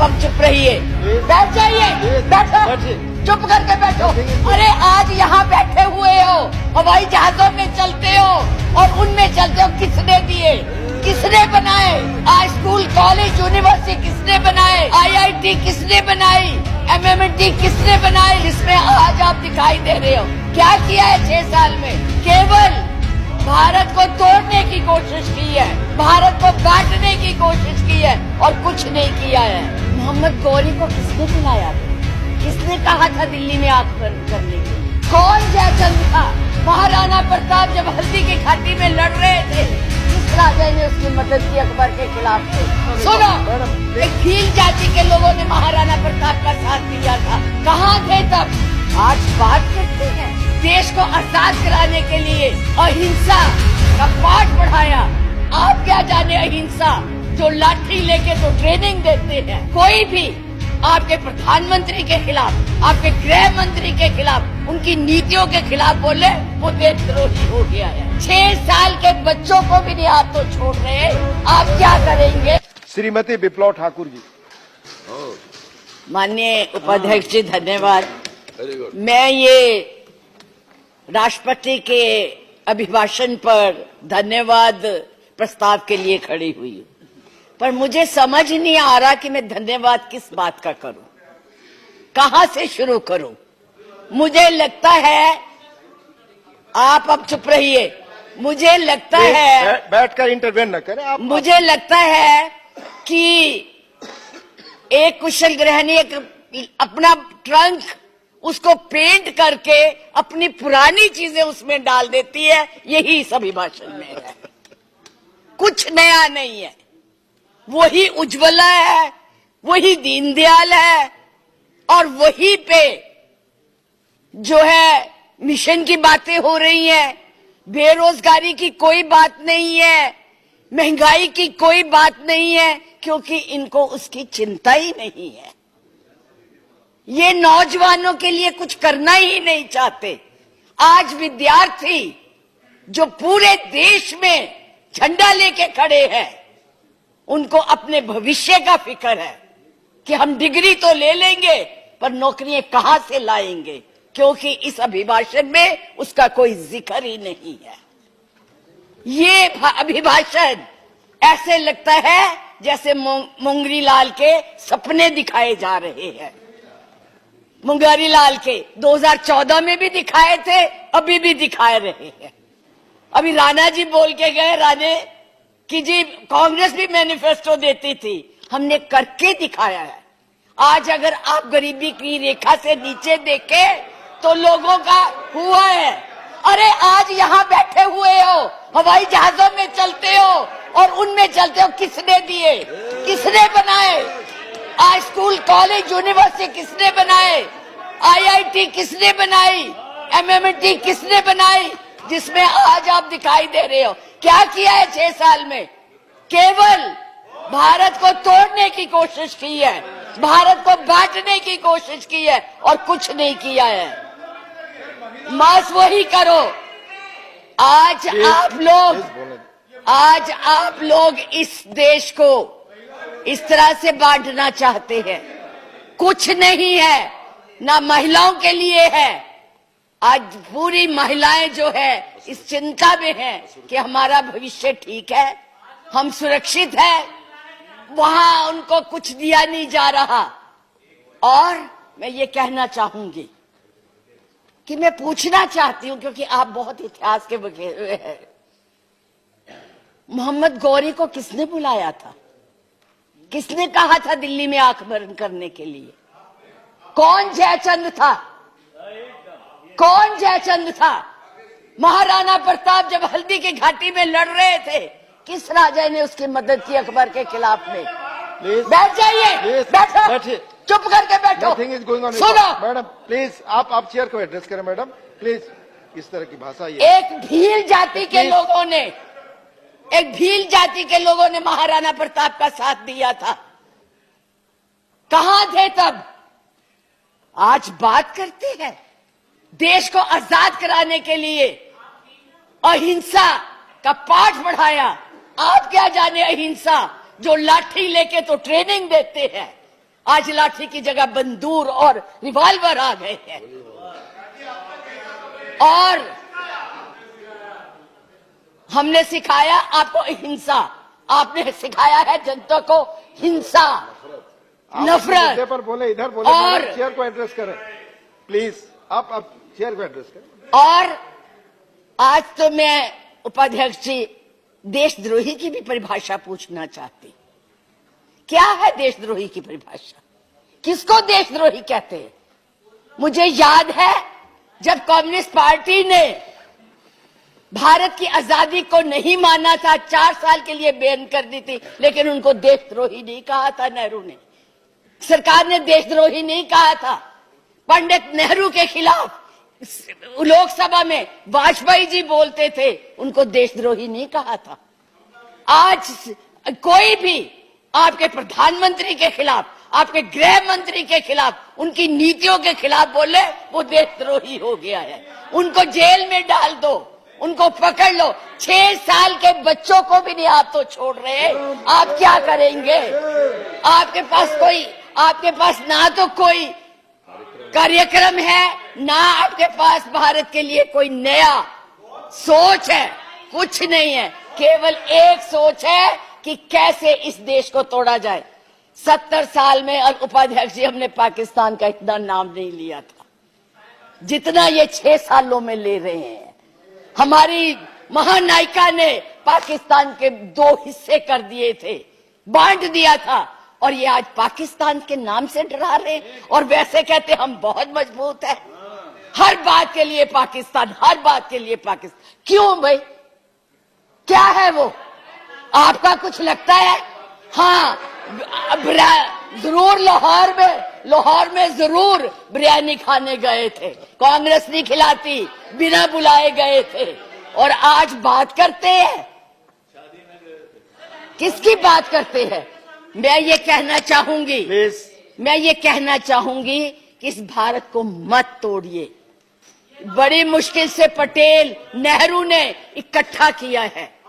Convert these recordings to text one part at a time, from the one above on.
अब चुप रहिए, बैठ जाइए, बैठो, चुप करके बैठो। अरे आज यहाँ बैठे हुए हो, हवाई जहाजों में चलते हो और उनमें चलते हो, किसने दिए, किसने बनाए? आज स्कूल कॉलेज यूनिवर्सिटी किसने बनाए? IIT किसने बनाई? MMT किसने बनाए? जिसमें आज आप दिखाई दे रहे हो। क्या किया है 6 साल में? केवल भारत को तोड़ने की कोशिश की है, भारत को बांटने की कोशिश की है और कुछ नहीं किया है। मोहम्मद गौरी को किसने बुलाया था? किसने कहा था दिल्ली में आग बंद करने के? कौन जयचंद था? महाराणा प्रताप जब हल्दी की घाटी में लड़ रहे थे, किस राजा ने उसकी मदद की अकबर के खिलाफ थे? सुनो, एक भील जाति के लोगों ने महाराणा प्रताप का साथ दिया था, कहाँ थे तब? आज बात करते हैं देश को आजाद कराने के लिए अहिंसा का पाठ पढ़ाया। आप क्या जाने अहिंसा, जो लाठी लेके तो ट्रेनिंग देते हैं। कोई भी आपके प्रधानमंत्री के खिलाफ, आपके गृह मंत्री के खिलाफ, उनकी नीतियों के खिलाफ बोले, वो देशद्रोही हो गया है। 6 साल के बच्चों को भी नहीं आप तो छोड़ रहे, आप क्या करेंगे? श्रीमती विप्लव ठाकुर जी। माननीय उपाध्यक्ष जी, धन्यवाद। मैं ये राष्ट्रपति के अभिभाषण पर धन्यवाद प्रस्ताव के लिए खड़ी हुई हूँ, पर मुझे समझ नहीं आ रहा कि मैं धन्यवाद किस बात का करूं, कहां से शुरू करूं। मुझे लगता है आप अब चुप रहिए। मुझे लगता है बैठकर इंटरवेन न करें आप। मुझे लगता है कि एक कुशल गृहिणी अपना ट्रंक उसको पेंट करके अपनी पुरानी चीजें उसमें डाल देती है। यही इस अभिभाषण में है, कुछ नया नहीं है। वही उज्ज्वला है, वही दीनदयाल है और वही पे जो है मिशन की बातें हो रही हैं। बेरोजगारी की कोई बात नहीं है, महंगाई की कोई बात नहीं है, क्योंकि इनको उसकी चिंता ही नहीं है। ये नौजवानों के लिए कुछ करना ही नहीं चाहते। आज विद्यार्थी जो पूरे देश में झंडा लेके खड़े हैं, उनको अपने भविष्य का फिक्र है कि हम डिग्री तो ले लेंगे पर नौकरियां कहां से लाएंगे, क्योंकि इस अभिभाषण में उसका कोई जिक्र ही नहीं है। ये अभिभाषण ऐसे लगता है जैसे मुंगरी लाल के सपने दिखाए जा रहे हैं। मुंगरी लाल के 2014 में भी दिखाए थे, अभी भी दिखाए रहे हैं। अभी राणा जी बोल के गए, राणे कि जी कांग्रेस भी मैनिफेस्टो देती थी, हमने करके दिखाया है। आज अगर आप गरीबी की रेखा से नीचे देखें तो लोगों का हुआ है। अरे आज यहाँ बैठे हुए हो, हवाई जहाजों में चलते हो और उनमें चलते हो, किसने दिए, किसने बनाए? आज स्कूल कॉलेज यूनिवर्सिटी किसने बनाए? IIT किसने बनाई? MMT किसने बनाई? जिसमें आज आप दिखाई दे रहे हो। क्या किया है 6 साल में? केवल भारत को तोड़ने की कोशिश की है, भारत को बांटने की कोशिश की है और कुछ नहीं किया है। बस वही करो। आज आप लोग इस देश को इस तरह से बांटना चाहते हैं। कुछ नहीं है, ना महिलाओं के लिए है। आज पूरी महिलाएं जो है इस चिंता में हैं कि हमारा भविष्य ठीक है, हम सुरक्षित हैं, वहां उनको कुछ दिया नहीं जा रहा। और मैं ये कहना चाहूंगी कि मैं पूछना चाहती हूं, क्योंकि आप बहुत इतिहास के बखे हुए हैं, मोहम्मद गौरी को किसने बुलाया था? किसने कहा था दिल्ली में आग बंद करने के लिए? कौन जयचंद था? कौन जयचंद था? महाराणा प्रताप जब हल्दी की घाटी में लड़ रहे थे, किस राजा ने उसकी मदद की अकबर के खिलाफ में? बैठ जाइए, बैठो, चुप करके बैठो। सुनो मैडम प्लीज, आप चेयर को एड्रेस करें मैडम प्लीज। इस तरह की भाषा एक भील जाति के लोगों ने महाराणा प्रताप का साथ दिया था, कहां थे तब? आज बात करते हैं देश को आजाद कराने के लिए अहिंसा का पाठ पढ़ाया। आप क्या जाने अहिंसा, जो लाठी लेके तो ट्रेनिंग देते हैं। आज लाठी की जगह बंदूक और रिवॉल्वर आ गए हैं। और हमने सिखाया आपको हिंसा, आपने सिखाया है जनता को हिंसा, नफरत। पर बोले, इधर बोले, और चेयर को एड्रेस करें प्लीज। आप चेयर को एड्रेस करें। और आज तो मैं उपाध्यक्ष जी देशद्रोही की भी परिभाषा पूछना चाहती। क्या है देशद्रोही की परिभाषा? किसको देशद्रोही कहते हैं? मुझे याद है जब कम्युनिस्ट पार्टी ने भारत की आजादी को नहीं माना था, 4 साल के लिए बैन कर दी थी, लेकिन उनको देशद्रोही नहीं कहा था। नेहरू ने, सरकार ने देशद्रोही नहीं कहा था। पंडित नेहरू के खिलाफ लोकसभा में वाजपेयी जी बोलते थे, उनको देशद्रोही नहीं कहा था। आज कोई भी आपके प्रधानमंत्री के खिलाफ, आपके गृह मंत्री के खिलाफ, उनकी नीतियों के खिलाफ बोले, वो देशद्रोही हो गया है। उनको जेल में डाल दो, उनको पकड़ लो। 6 साल के बच्चों को भी नहीं आप तो छोड़ रहे। आप क्या करेंगे? आपके पास ना तो कोई कार्यक्रम है, ना आपके पास भारत के लिए कोई नया सोच है, कुछ नहीं है। केवल एक सोच है कि कैसे इस देश को तोड़ा जाए। 70 साल में और उपाध्यक्ष जी हमने पाकिस्तान का इतना नाम नहीं लिया था जितना ये 6 सालों में ले रहे हैं। हमारी महानायिका ने पाकिस्तान के 2 हिस्से कर दिए थे, बांट दिया था, और ये आज पाकिस्तान के नाम से डरा रहे हैं। और वैसे कहते हम बहुत मजबूत है, हर बात के लिए पाकिस्तान, हर बात के लिए पाकिस्तान। क्यों भाई? क्या है वो? आपका कुछ लगता है? हाँ, जरूर लाहौर में जरूर बिरयानी खाने गए थे, कांग्रेस नहीं खिलाती, बिना बुलाए गए थे। और आज बात करते हैं, किसकी बात करते हैं? मैं ये कहना चाहूंगी कि इस भारत को मत तोड़िए। बड़ी मुश्किल से पटेल, नेहरू ने इकट्ठा किया है।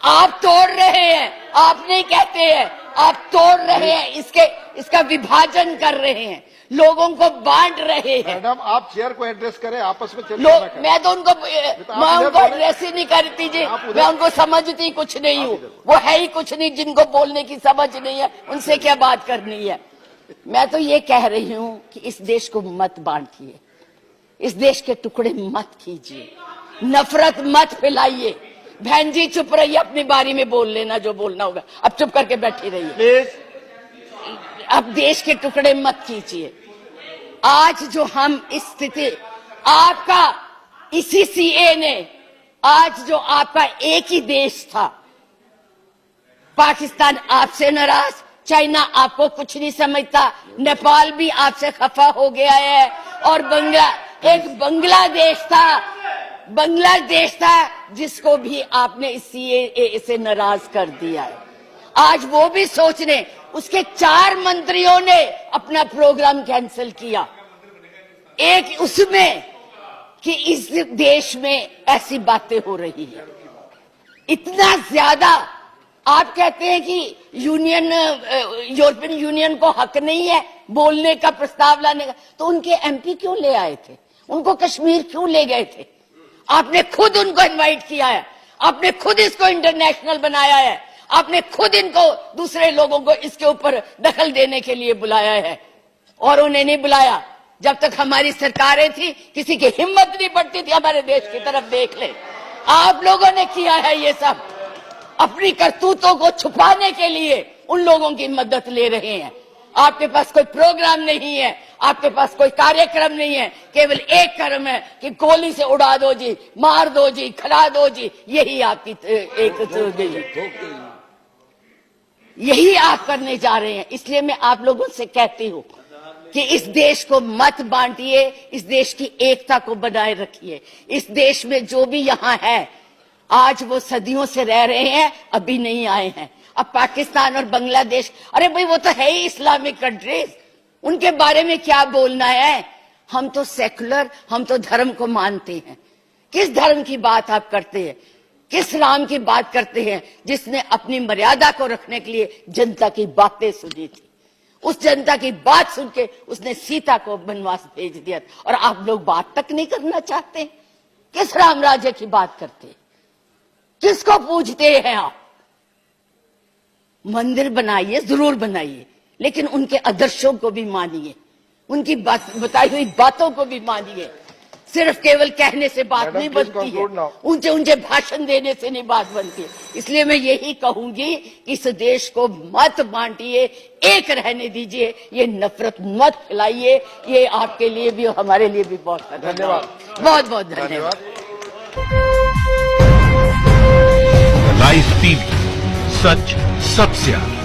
आप तोड़ रहे हैं, आप नहीं कहते हैं, आप तोड़ रहे हैं, इसका विभाजन कर रहे हैं, लोगों को बांट रहे हैं। मैडम, आप चेयर को एड्रेस करें, आपस में लोग, मैं उनको एड्रेस ही नहीं करती जी, मैं उनको समझती कुछ नहीं हूँ। वो है ही कुछ नहीं, जिनको बोलने की समझ नहीं है, उनसे क्या बात करनी है। मैं तो ये कह रही हूँ कि इस देश को मत बांटिए, इस देश के टुकड़े मत कीजिए, नफरत मत फैलाइए। बहन जी चुप रहिए, अपनी बारी में बोल लेना जो बोलना होगा, अब चुप करके बैठी रहिए प्लीज। अब देश के टुकड़े मत कीजिए। आज जो हम इस स्थिति, आपका इसी सीए ने, आज जो आपका एक ही देश था, पाकिस्तान आपसे नाराज, चाइना आपको कुछ नहीं समझता, नेपाल भी आपसे खफा हो गया है, और एक बांग्लादेश था जिसको भी आपने इस सीएए से नाराज कर दिया है। आज वो भी सोच रहे, उसके 4 मंत्रियों ने अपना प्रोग्राम कैंसिल किया। एक उसमें कि इस देश में ऐसी बातें हो रही है, इतना ज्यादा। आप कहते हैं कि यूरोपियन यूनियन को हक नहीं है बोलने का, प्रस्ताव लाने का, तो उनके एमपी क्यों ले आए थे? उनको कश्मीर क्यों ले गए थे? आपने खुद उनको इनवाइट किया है, आपने खुद इसको इंटरनेशनल बनाया है, आपने खुद इनको, दूसरे लोगों को इसके ऊपर दखल देने के लिए बुलाया है। और उन्हें नहीं बुलाया जब तक हमारी सरकारें थी, किसी की हिम्मत नहीं पड़ती थी हमारे देश की तरफ देख ले। आप लोगों ने किया है ये सब, अपनी करतूतों को छुपाने के लिए उन लोगों की मदद ले रहे हैं। आपके पास कोई प्रोग्राम नहीं है, आपके पास कोई कार्यक्रम नहीं है, केवल एक कर्म है कि गोली से उड़ा दो जी, मार दो जी, खिला दो जी, यही आपकी यही आप करने जा रहे हैं। इसलिए मैं आप लोगों से कहती हूँ कि इस देश को मत बांटिए, इस देश की एकता को बनाए रखिए। इस देश में जो भी यहाँ है, आज वो सदियों से रह रहे हैं, अभी नहीं आए हैं। अब पाकिस्तान और बांग्लादेश, अरे भाई वो तो है ही इस्लामिक कंट्रीज, उनके बारे में क्या बोलना है? हम तो सेकुलर, हम तो धर्म को मानते हैं। किस धर्म की बात आप करते हैं? किस राम की बात करते हैं जिसने अपनी मर्यादा को रखने के लिए जनता की बातें सुनी थी? उस जनता की बात सुन के उसने सीता को वनवास भेज दिया, और आप लोग बात तक नहीं करना चाहते। किस राम राज्य की बात करते, किसको पूजते हैं आप? मंदिर बनाइए, जरूर बनाइए, लेकिन उनके आदर्शों को भी मानिए, उनकी बताई हुई बातों को भी मानिए। सिर्फ केवल कहने से बात Madam, नहीं please बनती है, conclude now. ऊंचे ऊंचे भाषण देने से नहीं बात बनती। इसलिए मैं यही कहूंगी कि इस देश को मत बांटिए, एक रहने दीजिए, ये नफरत मत फैलाइए। ये आपके लिए भी और हमारे लिए भी बहुत खतरनाक। धन्यवाद। बहुत बहुत धन्यवाद। धन्यवाद। लाइव टीवी, सच सबसे आगे।